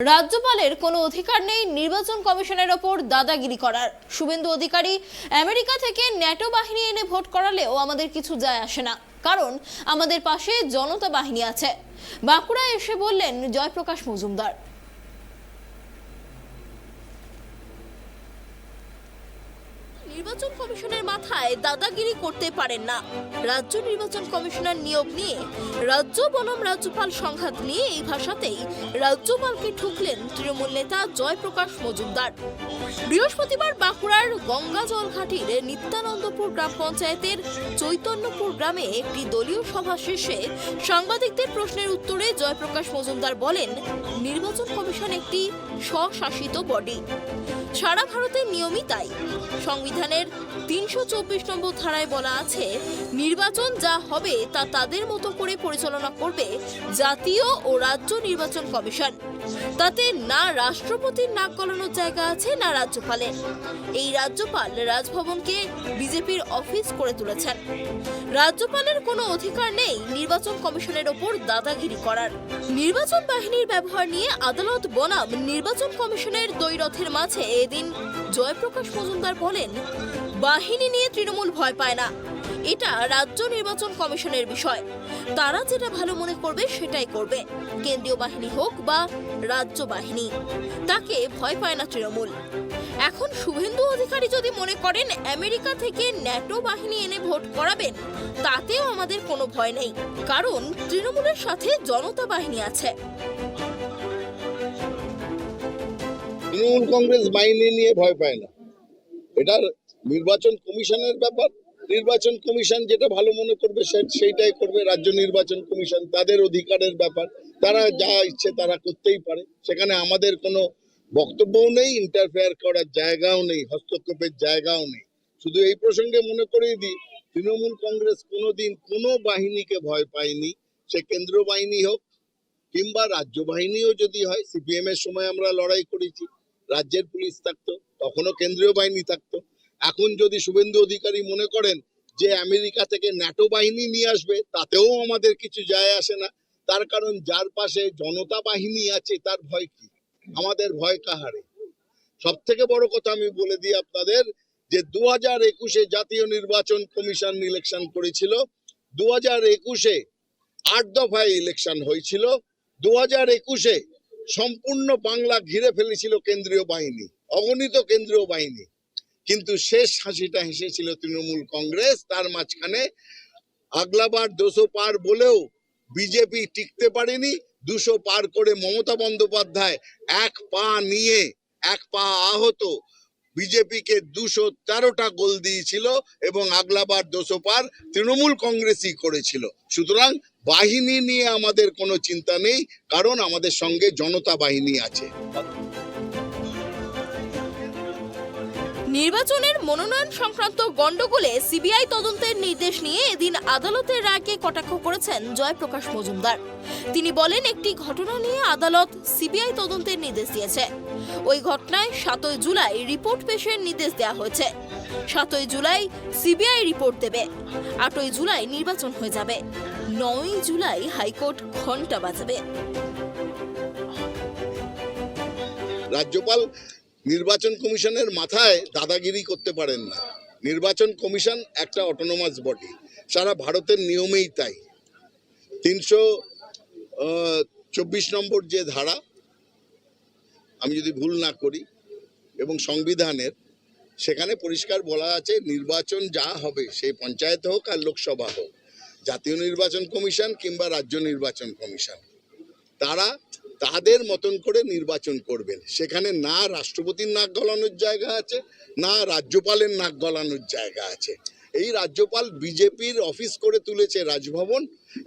রাজ্যপালের কোনো অধিকার নেই নির্বাচন কমিশনের ওপর দাদাগিরি করার। শুভেন্দু অধিকারী আমেরিকা থেকে ন্যাটো বাহিনী এনে ভোট করালেও আমাদের কিছু যায় আসে না, কারণ আমাদের পাশে জনতা বাহিনী আছে। বাঁকুড়ায় এসে বললেন জয়প্রকাশ মজুমদার। নির্বাচন কমিশনের মাথায় দাদাগিরি করতে পারেন না। রাজ্য নির্বাচন কমিশনার নিয়োগ নিয়ে রাজ্য বনাম রাজ্যপাল সংঘাত নিয়ে এই ভাষাতেই রাজ্যপালকে ঠুকলেন তৃণমূল নেতা জয়প্রকাশ মজুমদার। বৃহস্পতিবার বাঁকুড়ার গঙ্গাজলঘাটির নিত্যানন্দপুর গ্রাম পঞ্চায়েতের চৈতন্যপুর গ্রামে একটি দলীয় সভা শেষে সাংবাদিকদের প্রশ্নের উত্তরে জয়প্রকাশ মজুমদার বলেন, নির্বাচন কমিশন একটি স্বশাসিত বডি। সারা ভারতের নিয়মই তাই। সংবিধানের ৩২৪ নম্বর ধারায় বলা আছে, নির্বাচন যা হবে তা তাদের মতো করে পরিচালনা করবে জাতীয় ও রাজ্য নির্বাচন কমিশন। তাতে না রাষ্ট্রপতির নাক গলানোর জায়গা আছে না রাজ্যপালের। এই রাজ্যপাল রাজভবনকে বিজেপির অফিস করে তুলেছেন। রাজ্যপালের কোনো অধিকার নেই নির্বাচন কমিশনের ওপর দাদাগিরি করার। নির্বাচন বাহিনীর ব্যবহার নিয়ে আদালত বনাম নির্বাচন কমিশনের দ্বৈরথের মাঝে এদিন জয়প্রকাশ মজুমদার বলেন, বাহিনী নিয়ে তৃণমূল ভয় পায় না, এটা রাজ্য নির্বাচন কমিশনের বিষয়। তারা যেটা ভালো মনে করবে সেটাই করবে, কেন্দ্রীয় বাহিনী হোক বা রাজ্য বাহিনী, তাকে ভয় পায় না তৃণমূল। এখন শুভেন্দু অধিকারী যদি মনে করেন আমেরিকা থেকে ন্যাটো বাহিনী এনে ভোট করাবেন, তাতেও আমাদের কোনো ভয় নেই, কারণ তৃণমূলের সাথে জনতা বাহিনী আছে। তৃণমূল কংগ্রেস বাহিনী নিয়ে ভয় পায় না, এটা নির্বাচন কমিশনের ব্যাপার। নির্বাচন কমিশন যেটা ভালো মনে করবে সেইটাই করবে। রাজ্য নির্বাচন কমিশন তাদের অধিকারের ব্যাপার, তারা যা ইচ্ছে তারা করতেই পারে। সেখানে আমাদের কোনো বক্তব্যও নেই, ইন্টারফেয়ার করার জায়গাও নেই, হস্তক্ষেপের জায়গাও নেই। শুধু এই প্রসঙ্গে মনে করিয়ে দিই, তৃণমূল কংগ্রেস কোনোদিন কোনো বাহিনীকে ভয় পায়নি, সে কেন্দ্র বাহিনী হোক কিংবা রাজ্য বাহিনীও যদি হয়। সিপিএম এর সময় আমরা লড়াই করেছি, রাজ্যের পুলিশ থাকতো, তখনও কেন্দ্রীয় বাহিনী থাকতো। এখন যদি শুভেন্দু অধিকারী মনে করেন যে আমেরিকা থেকে ন্যাটো বাহিনী নিয়ে আসবে, তাতেও আমাদের কিছু যায় আসে না। তার কারণ যার পাশে জনতা বাহিনী আছে তার ভয় কি? আমাদের ভয় কাহারে? সব থেকে বড় কথা আমি বলে দিই আপনাদের, যে 2021-এ জাতীয় নির্বাচন কমিশন ইলেকশন করেছিল। 2021-এ 8 দফায় ইলেকশন হয়েছিল। 2021-এ সম্পূর্ণ বাংলা ঘিরে ফেলেছিল কেন্দ্রীয় বাহিনী, অগণিত কেন্দ্রীয় বাহিনী, কিন্তু শেষ হাসিটা হেসেছিল তৃণমূল কংগ্রেস। তার মাঝখানে আগলাবার 200 পার বলেও বিজেপি টিকতে পারেনি। 200 পার করে মমতা বন্দ্যোপাধ্যায় এক পা নিয়ে, এক পা আহত, বিজেপিকে 213টা গোল দিয়েছিল এবং আগলাবার 200 পার তৃণমূল কংগ্রেসই করেছিল। সুতরাং বাহিনী নিয়ে আমাদের কোনো চিন্তা নেই, কারণ আমাদের সঙ্গে জনতা বাহিনী আছে। নির্বাচনের মনোনয়ন সংক্রান্ত গন্ডগোলে সিবিআই তদন্তের নির্দেশ নিয়ে এদিন আদালতের রায়কে কটাক্ষ করেছেন জয়প্রকাশ মজুমদার। তিনি বলেন, একটি ঘটনা নিয়ে আদালত সিবিআই তদন্তের নির্দেশ দিয়েছে। ওই ঘটনায় 7 জুলাই রিপোর্ট পেশের নির্দেশ দেওয়া হয়েছে। 7 জুলাই সিবিআই রিপোর্ট দেবে, 8 জুলাই নির্বাচন হয়ে যাবে, 9 জুলাই হাইকোর্ট ঘন্টা বাজাবে। রাজ্যপাল নির্বাচন কমিশনের মাথায় দাদাগিরি করতে পারেন না। নির্বাচন কমিশন একটা অটোনোমাস বডি, সারা ভারতের নিয়মেই তাই। 324 নম্বর যে ধারা, আমি যদি ভুল না করি, এবং সংবিধানের, সেখানে পরিষ্কার বলা আছে নির্বাচন যা হবে, সেই পঞ্চায়েত হোক আর লোকসভা হোক, জাতীয় নির্বাচন কমিশন কিংবা রাজ্য নির্বাচন কমিশন, তারা তাদের মতন করে নির্বাচন করবেন। সেখানে না রাষ্ট্রপতির নাক গলানোর জায়গা আছে, না রাজ্যপালের নাক গলানোর জায়গা আছে। এই রাজ্যপাল বিজেপির অফিস করে তুলেছে রাজভবন,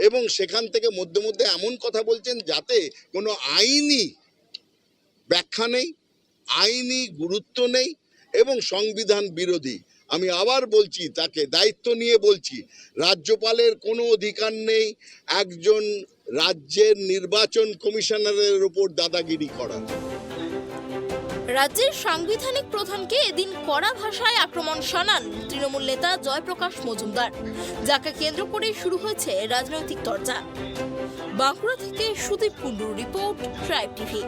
এবং সেখান থেকে মধ্যে মধ্যে এমন কথা বলছেন যাতে কোনো আইনি ব্যাখ্যা নেই, আইনি গুরুত্ব নেই এবং সংবিধান বিরোধী। আমি আবার বলছি, তাকে দায়িত্ব নিয়ে বলছি, রাজ্যপালের কোনো অধিকার নেই একজন রাজ্যের নির্বাচন কমিশনারের উপর দাদাগিরি করার। রাজ্যের সাংবিধানিক প্রধানকে এদিন কড়া ভাষায় আক্রমণ শানান তৃণমূল নেতা জয়প্রকাশ মজুমদার, যাকে কেন্দ্র করে শুরু হয়েছে রাজনৈতিক চর্চা। বাঁকুড়া থেকে সুদীপ কুণ্ডুর রিপোর্ট ট্রাইব টিভি।